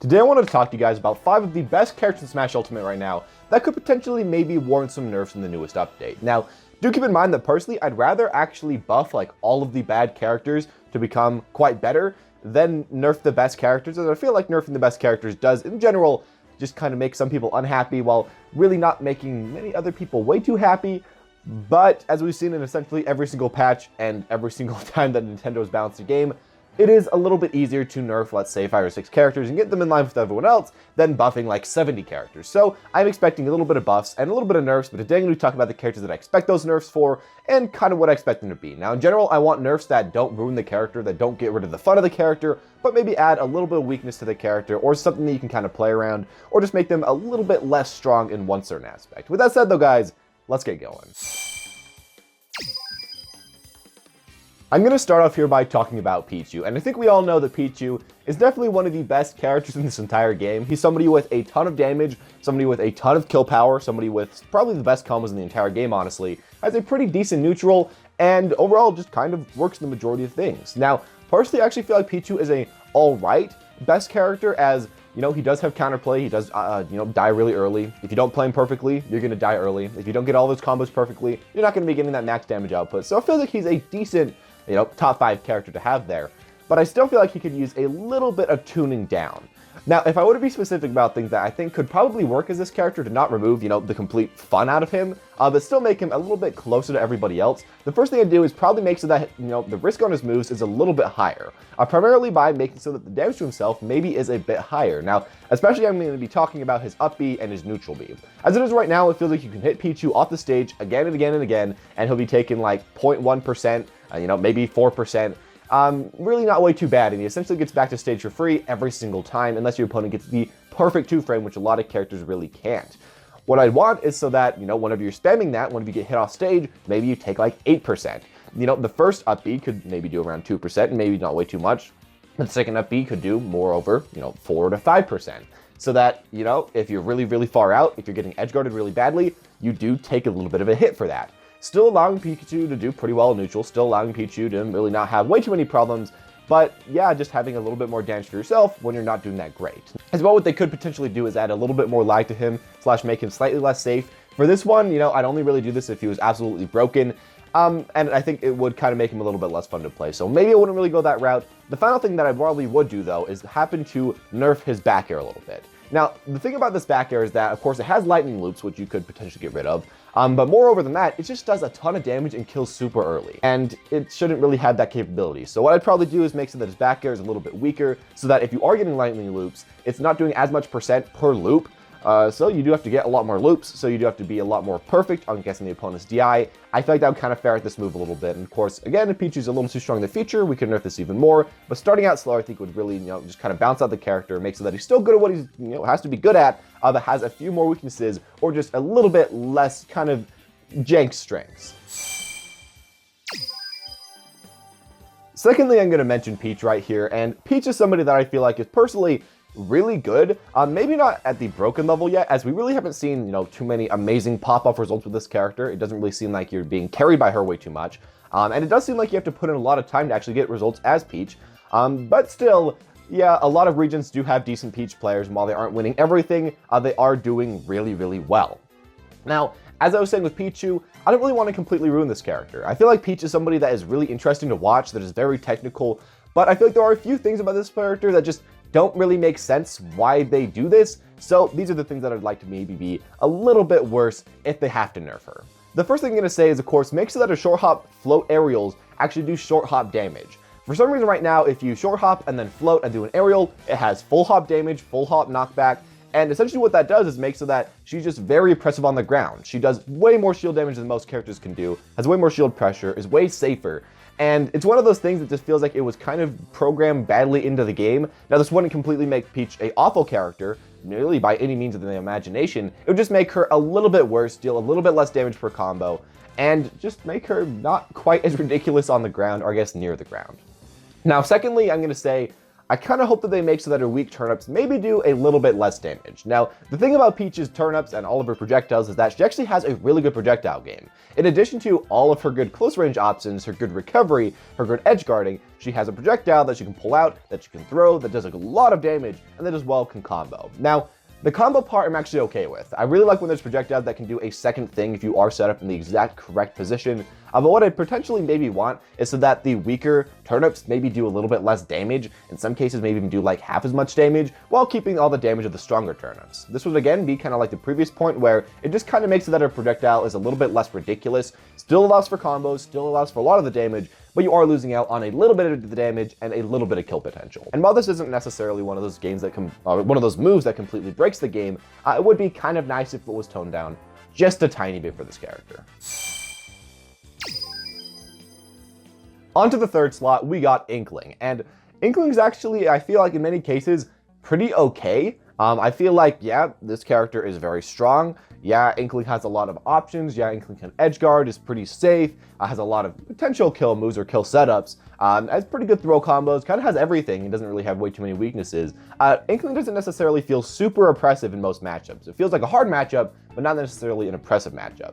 Today I wanted to talk to you guys about 5 of the best characters in Smash Ultimate right now that could potentially maybe warrant some nerfs in the newest update. Now, do keep in mind that personally, I'd rather actually buff like all of the bad characters to become quite better than nerf the best characters, as I feel like nerfing the best characters does, in general, just kind of make some people unhappy while really not making many other people way too happy. But as we've seen in essentially every single patch and every single time that Nintendo's balanced a game, it is a little bit easier to nerf, let's say, 5 or 6 characters and get them in line with everyone else than buffing like 70 characters. So I'm expecting a little bit of buffs and a little bit of nerfs, but today I'm going to talk about the characters that I expect those nerfs for and kind of what I expect them to be. Now, in general, I want nerfs that don't ruin the character, that don't get rid of the fun of the character, but maybe add a little bit of weakness to the character or something that you can kind of play around, or just make them a little bit less strong in one certain aspect. With that said, though, guys, let's get going. I'm going to start off here by talking about Pichu, and I think we all know that Pichu is definitely one of the best characters in this entire game. He's somebody with a ton of damage, somebody with a ton of kill power, somebody with probably the best combos in the entire game, honestly, has a pretty decent neutral, and overall just kind of works the majority of things. Now, personally, I actually feel like Pichu is a alright best character, as you know, he does have counterplay, he does, die really early. If you don't play him perfectly, you're going to die early. If you don't get all those combos perfectly, you're not going to be getting that max damage output. So I feel like he's a decent, top 5 character to have there. But I still feel like he could use a little bit of tuning down. Now, if I were to be specific about things that I think could probably work as this character to not remove, the complete fun out of him, but still make him a little bit closer to everybody else, the first thing I'd do is probably make so that, the risk on his moves is a little bit higher. Primarily by making so that the damage to himself maybe is a bit higher. Now, especially I'm going to be talking about his up B and his neutral B. As it is right now, it feels like you can hit Pichu off the stage again and again and again, and he'll be taking like 0.1%, maybe 4%. Really not way too bad, and he essentially gets back to stage for free every single time, unless your opponent gets the perfect 2-frame, which a lot of characters really can't. What I'd want is so that, whenever you're spamming that, whenever you get hit off stage, maybe you take like 8%. The first up B could maybe do around 2%, and maybe not way too much. The second up B could do moreover, 4 to 5%. So that, if you're really, really far out, if you're getting edge guarded really badly, you do take a little bit of a hit for that. Still allowing Pichu to do pretty well in neutral, still allowing Pichu to really not have way too many problems, but yeah, just having a little bit more damage for yourself when you're not doing that great. As well, what they could potentially do is add a little bit more lag to him, / make him slightly less safe. For this one, I'd only really do this if he was absolutely broken, and I think it would kind of make him a little bit less fun to play, so maybe I wouldn't really go that route. The final thing that I probably would do, though, is happen to nerf his back air a little bit. Now, the thing about this back air is that, of course, it has lightning loops, which you could potentially get rid of, but moreover than that, it just does a ton of damage and kills super early, and it shouldn't really have that capability. So what I'd probably do is make sure that his back air is a little bit weaker, so that if you are getting lightning loops, it's not doing as much % per loop, so you do have to get a lot more loops, so you do have to be a lot more perfect on guessing the opponent's DI. I feel like that would kind of ferret this move a little bit, and of course, again, if Pichu's a little too strong in the future, we could nerf this even more, but starting out slow, I think would really, just kind of bounce out the character, make so that he's still good at what he's, has to be good at, but has a few more weaknesses, or just a little bit less kind of jank strengths. Secondly, I'm going to mention Peach right here, and Peach is somebody that I feel like is personally really good, maybe not at the broken level yet, as we really haven't seen, too many amazing pop-off results with this character. It doesn't really seem like you're being carried by her way too much, and it does seem like you have to put in a lot of time to actually get results as Peach, but still, yeah, a lot of regions do have decent Peach players, and while they aren't winning everything, they are doing really, really well. Now, as I was saying with Pichu, I don't really want to completely ruin this character. I feel like Peach is somebody that is really interesting to watch, that is very technical, but I feel like there are a few things about this character that just don't really make sense why they do this, so these are the things that I'd like to maybe be a little bit worse if they have to nerf her. The first thing I'm going to say is, of course, make sure that her short hop float aerials actually do short hop damage. For some reason right now, if you short hop and then float and do an aerial, it has full hop damage, full hop knockback, and essentially what that does is make so that she's just very oppressive on the ground. She does way more shield damage than most characters can do, has way more shield pressure, is way safer, and it's one of those things that just feels like it was kind of programmed badly into the game. Now, this wouldn't completely make Peach an awful character, nearly by any means of the imagination. It would just make her a little bit worse, deal a little bit less damage per combo, and just make her not quite as ridiculous on the ground, or I guess near the ground. Now, secondly, I'm going to say, I kind of hope that they make so that her weak turnips maybe do a little bit less damage. Now, the thing about Peach's turnips and all of her projectiles is that she actually has a really good projectile game. In addition to all of her good close range options, her good recovery, her good edge guarding, she has a projectile that she can pull out, that she can throw, that does a lot of damage, and that as well can combo. Now, the combo part I'm actually okay with. I really like when there's projectiles that can do a second thing if you are set up in the exact correct position. But what I potentially maybe want is so that the weaker turnips maybe do a little bit less damage, in some cases maybe even do like half as much damage, while keeping all the damage of the stronger turnips. This would again be kind of like the previous point where it just kind of makes it that her projectile is a little bit less ridiculous, still allows for combos, still allows for a lot of the damage, but you are losing out on a little bit of the damage and a little bit of kill potential. And while this isn't necessarily one of those games that one of those moves that completely breaks the game, it would be kind of nice if it was toned down just a tiny bit for this character. Onto the third slot, we got Inkling, and Inkling's actually, I feel like in many cases, pretty okay. I feel like, yeah, this character is very strong. Yeah, Inkling has a lot of options. Yeah, Inkling can edgeguard, is pretty safe, has a lot of potential kill moves or kill setups, has pretty good throw combos, kind of has everything, and doesn't really have way too many weaknesses. Inkling doesn't necessarily feel super oppressive in most matchups. It feels like a hard matchup, but not necessarily an oppressive matchup.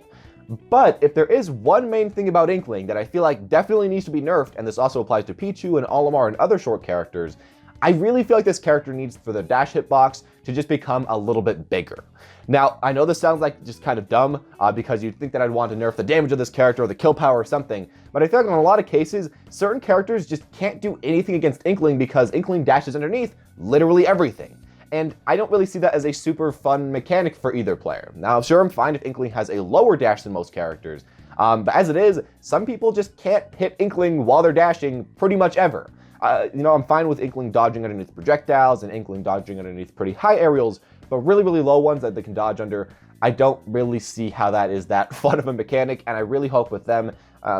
But if there is one main thing about Inkling that I feel like definitely needs to be nerfed, and this also applies to Pichu and Olimar and other short characters, I really feel like this character needs for the dash hitbox to just become a little bit bigger. Now, I know this sounds like just kind of dumb because you'd think that I'd want to nerf the damage of this character or the kill power or something, but I feel like in a lot of cases, certain characters just can't do anything against Inkling because Inkling dashes underneath literally everything. And I don't really see that as a super fun mechanic for either player. Now, sure, I'm fine if Inkling has a lower dash than most characters, but as it is, some people just can't hit Inkling while they're dashing pretty much ever. I'm fine with Inkling dodging underneath projectiles and Inkling dodging underneath pretty high aerials, but really, really low ones that they can dodge under, I don't really see how that is that fun of a mechanic, and I really hope with them,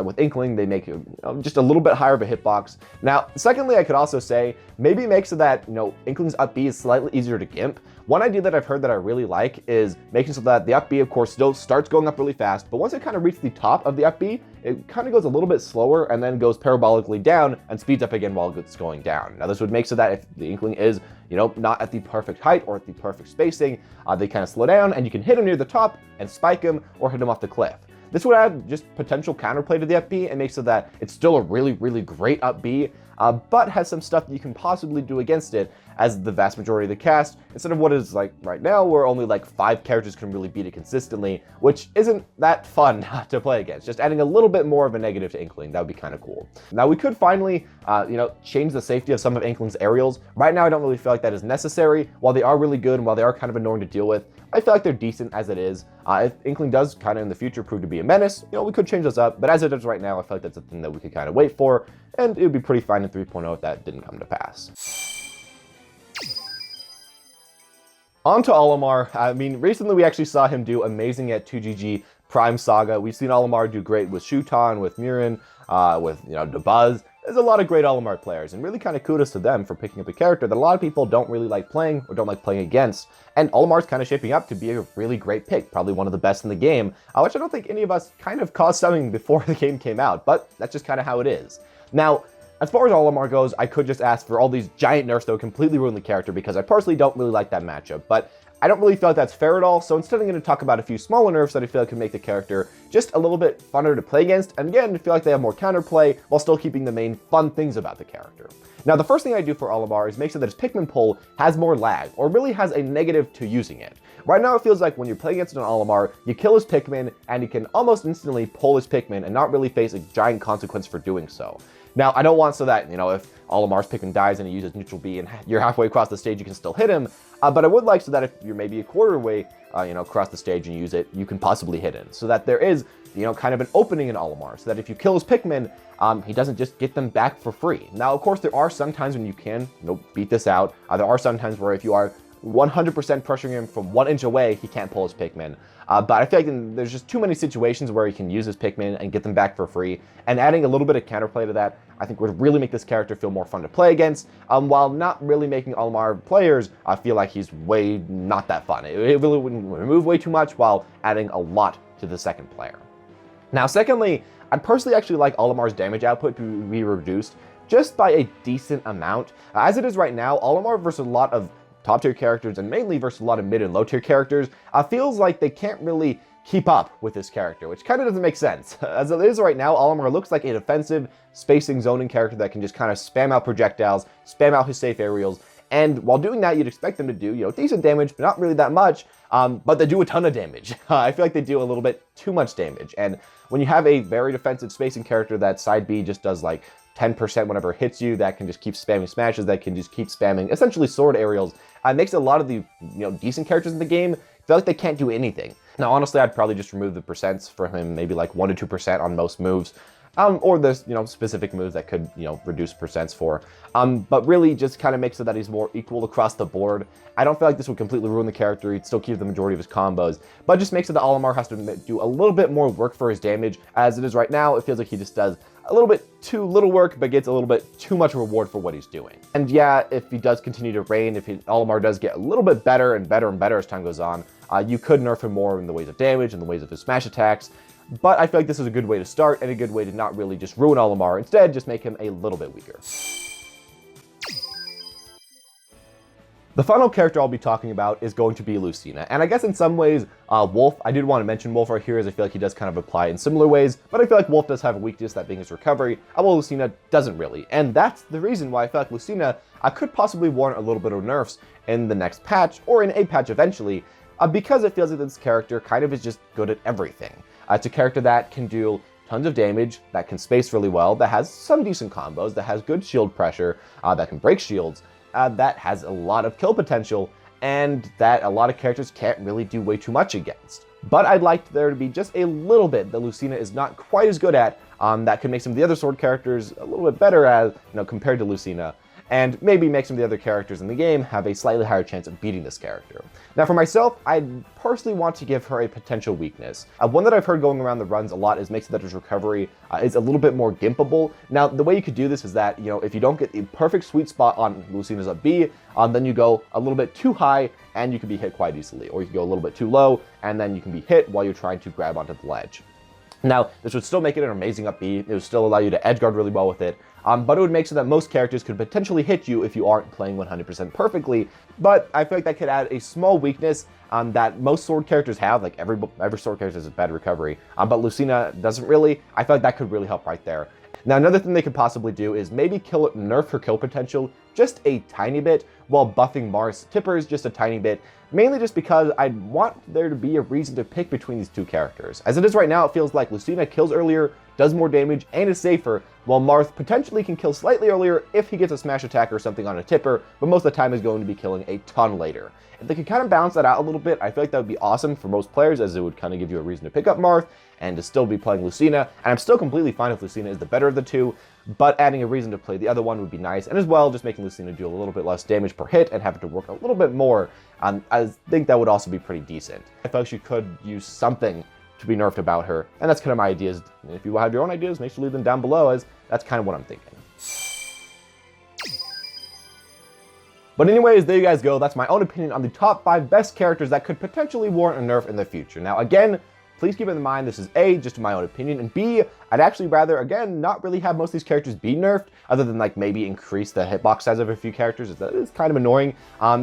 with Inkling, they make it just a little bit higher of a hitbox. Now, secondly, I could also say, maybe make so that, Inkling's up B is slightly easier to gimp. One idea that I've heard that I really like is making so that the up B, of course, still starts going up really fast, but once it kind of reaches the top of the up B, it kind of goes a little bit slower and then goes parabolically down and speeds up again while it's going down. Now, this would make so that if the Inkling is, not at the perfect height or at the perfect spacing, they kind of slow down and you can hit him near the top and spike him or hit him off the cliff. This would add just potential counterplay to the up B and make so that it's still a really, really great up B, but has some stuff that you can possibly do against it as the vast majority of the cast, instead of what is like right now, where only like 5 characters can really beat it consistently, which isn't that fun to play against. Just adding a little bit more of a negative to Inkling, that would be kind of cool. Now we could finally, change the safety of some of Inkling's aerials. Right now I don't really feel like that is necessary. While they are really good and while they are kind of annoying to deal with, I feel like they're decent as it is. If Inkling does kind of in the future prove to be a menace, we could change those up, but as it is right now, I feel like that's a thing that we could kind of wait for, and it would be pretty fine in 3.0 if that didn't come to pass. On to Olimar. I mean, recently we actually saw him do amazing at 2GG Prime Saga. We've seen Olimar do great with Shuton, with Murin, with, Dabuz. There's a lot of great Olimar players, and really kind of kudos to them for picking up a character that a lot of people don't really like playing or don't like playing against. And Olimar's kind of shaping up to be a really great pick, probably one of the best in the game, which I don't think any of us kind of caused something before the game came out, but that's just kind of how it is. Now, as far as Olimar goes, I could just ask for all these giant nerfs that would completely ruin the character because I personally don't really like that matchup, but I don't really feel like that's fair at all, so instead I'm going to talk about a few smaller nerfs that I feel like can make the character just a little bit funner to play against, and again, I feel like they have more counterplay while still keeping the main fun things about the character. Now, the first thing I do for Olimar is make sure that his Pikmin pull has more lag, or really has a negative to using it. Right now, it feels like when you're playing against an Olimar, you kill his Pikmin, and you can almost instantly pull his Pikmin and not really face a giant consequence for doing so. Now, I don't want so that, if Olimar's Pikmin dies and he uses neutral B and you're halfway across the stage, you can still hit him, but I would like so that if you're maybe a quarter way, across the stage and use it, you can possibly hit him, so that there is, kind of an opening in Olimar, so that if you kill his Pikmin, he doesn't just get them back for free. Now, of course, there are some times when you can, beat this out. There are some times where if you are 100% pressuring him from 1 inch away, he can't pull his Pikmin. But I feel like there's just too many situations where he can use his Pikmin and get them back for free, and adding a little bit of counterplay to that, I think would really make this character feel more fun to play against, while not really making Olimar players feel like he's way not that fun. It really wouldn't remove way too much while adding a lot to the second player. Now, secondly, I'd personally actually like Olimar's damage output to be reduced just by a decent amount. As it is right now, Olimar versus a lot of top tier characters and mainly versus a lot of mid and low tier characters feels like they can't really keep up with this character, which kind of doesn't make sense. As it is right now, Olimar looks like a defensive spacing zoning character that can just kind of spam out projectiles, spam out his safe aerials, and while doing that, you'd expect them to do, decent damage, but not really that much, but they do a ton of damage. I feel like they do a little bit too much damage, and when you have a very defensive spacing character that side B just does like 10% whenever it hits you, that can just keep spamming smashes, that can just keep spamming essentially sword aerials, it makes a lot of the decent characters in the game feel like they can't do anything. Now honestly, I'd probably just remove the percents for him, maybe like 1 to 2% on most moves, or there's specific moves that could reduce percents for, but really just kind of makes it that he's more equal across the board. I don't feel like this would completely ruin the character. He'd still keep the majority of his combos, but it just makes it that Olimar has to do a little bit more work for his damage. As it is right now, it feels like he just does a little bit too little work, but gets a little bit too much reward for what he's doing. And yeah, if he does continue to reign, if Olimar does get a little bit better and better and better as time goes on, you could nerf him more in the ways of damage and the ways of his smash attacks. But I feel like this is a good way to start and a good way to not really just ruin Olimar. Instead, just make him a little bit weaker. The final character I'll be talking about is going to be Lucina. And I guess in some ways, Wolf, I did want to mention Wolf right here as I feel like he does kind of apply in similar ways, but I feel like Wolf does have a weakness, that being his recovery, while Lucina doesn't really. And that's the reason why I feel like Lucina could possibly warrant a little bit of nerfs in the next patch, or in a patch eventually, because it feels like this character kind of is just good at everything. It's a character that can do tons of damage, that can space really well, that has some decent combos, that has good shield pressure, that can break shields, that has a lot of kill potential, and that a lot of characters can't really do way too much against. But I'd like there to be just a little bit that Lucina is not quite as good at, that could make some of the other sword characters a little bit better as, compared to Lucina, and maybe make some of the other characters in the game have a slightly higher chance of beating this character. Now for myself, I personally want to give her a potential weakness. One that I've heard going around the runs a lot is makes it that his recovery is a little bit more gimpable. Now the way you could do this is that, if you don't get the perfect sweet spot on Lucina's up B, then you go a little bit too high and you can be hit quite easily. Or you can go a little bit too low and then you can be hit while you're trying to grab onto the ledge. Now, this would still make it an amazing up B, it would still allow you to edge guard really well with it, but it would make so that most characters could potentially hit you if you aren't playing 100% perfectly. But I feel like that could add a small weakness that most sword characters have, like every sword character has a bad recovery, but Lucina doesn't really. I feel like that could really help right there. Now another thing they could possibly do is maybe nerf her kill potential just a tiny bit while buffing Mars tippers just a tiny bit, mainly just because I want there to be a reason to pick between these two characters. As it is right now, it feels like Lucina kills earlier, does more damage, and is safer, while Marth potentially can kill slightly earlier if he gets a smash attack or something on a tipper, but most of the time is going to be killing a ton later. If they could kind of balance that out a little bit, I feel like that would be awesome for most players, as it would kind of give you a reason to pick up Marth and to still be playing Lucina. And I'm still completely fine if Lucina is the better of the two, but adding a reason to play the other one would be nice, and as well just making Lucina do a little bit less damage per hit and having to work a little bit more. I think that would also be pretty decent. I feel like she could use something to be nerfed about her, and that's kind of my ideas. If you have your own ideas, make sure to leave them down below, as that's kind of what I'm thinking. But anyways, there you guys go. That's my own opinion on the top 5 best characters that could potentially warrant a nerf in the future. Now again, please keep in mind this is A, just my own opinion, and B, I'd actually rather, again, not really have most of these characters be nerfed, other than like maybe increase the hitbox size of a few characters. That is kind of annoying,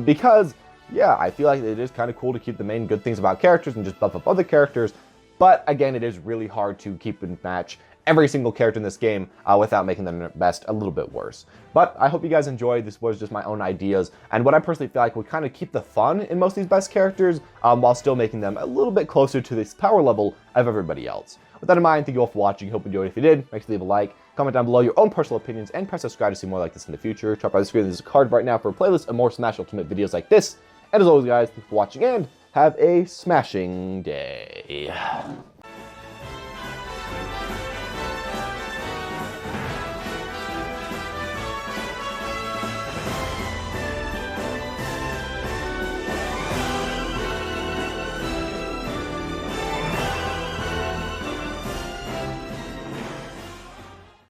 because yeah, I feel like it is kind of cool to keep the main good things about characters and just buff up other characters. But again, it is really hard to keep and match every single character in this game without making them best a little bit worse. But I hope you guys enjoyed. This was just my own ideas and what I personally feel like would kind of keep the fun in most of these best characters while still making them a little bit closer to this power level of everybody else. With that in mind, thank you all for watching. Hope you enjoyed. If you did, make sure to leave a like, comment down below your own personal opinions, and press subscribe to see more like this in the future. Top right of the screen, there's a card right now for a playlist of more Smash Ultimate videos like this. And as always, guys, thanks for watching and have a smashing day.